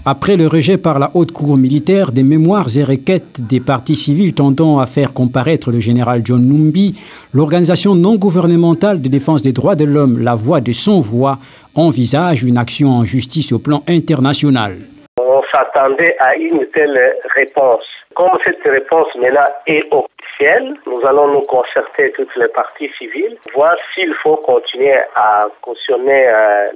Après le rejet par la Haute Cour militaire des mémoires et requêtes des partis civils tendant à faire comparaître le général John Numbi, l'organisation non gouvernementale de défense des droits de l'homme, La Voix de Sans Voix, envisage une action en justice au plan international. On s'attendait à une telle réponse. Comme cette réponse maintenant est officielle, nous allons nous concerter toutes les parties civiles, voir s'il faut continuer à cautionner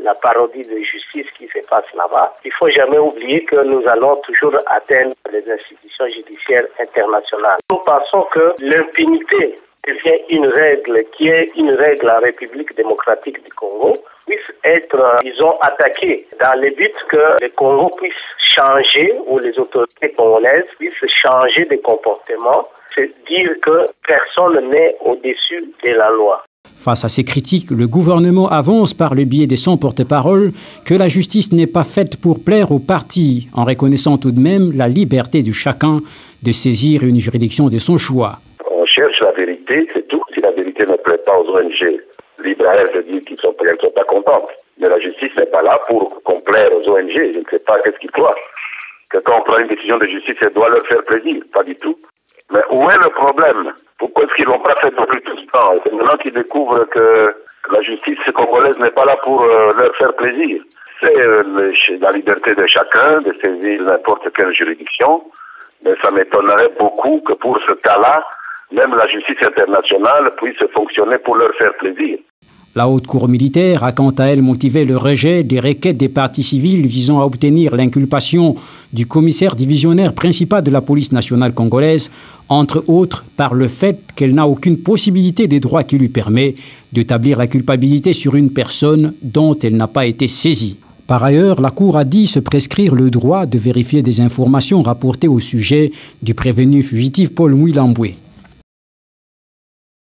la parodie de justice qui se passe là-bas. Il ne faut jamais oublier que nous allons toujours atteindre les institutions judiciaires internationales. Nous pensons que l'impunité devient une règle qui est une règle en République démocratique du Congo, puisse être, disons, attaquée dans le but que le Congo puisse changer, ou les autorités congolaises puissent changer de comportement, c'est dire que personne n'est au-dessus de la loi. Face à ces critiques, le gouvernement avance par le biais de son porte-parole que la justice n'est pas faite pour plaire aux partis, en reconnaissant tout de même la liberté de chacun de saisir une juridiction de son choix. On cherche la vérité, c'est tout. Si la vérité ne plaît pas aux ONG, libre à elles de dire qu'elles ne sont pas contentes. Mais la justice n'est pas là pour complaire aux ONG. Je ne sais pas qu'est-ce qu'ils croient. Que quand on prend une décision de justice, elle doit leur faire plaisir. Pas du tout. Mais où est le problème? Pourquoi est-ce qu'ils ne l'ont pas fait depuis tout ce temps? C'est maintenant qu'ils découvrent que la justice congolaise n'est pas là pour leur faire plaisir. C'est la liberté de chacun de saisir n'importe quelle juridiction. Mais ça m'étonnerait beaucoup que pour ce cas-là, même la justice internationale puisse fonctionner pour leur faire plaisir. La Haute Cour militaire a quant à elle motivé le rejet des requêtes des partis civils visant à obtenir l'inculpation du commissaire divisionnaire principal de la police nationale congolaise, entre autres par le fait qu'elle n'a aucune possibilité de droit qui lui permet d'établir la culpabilité sur une personne dont elle n'a pas été saisie. Par ailleurs, la Cour a dit se prescrire le droit de vérifier des informations rapportées au sujet du prévenu fugitif Paul Mwilambwe.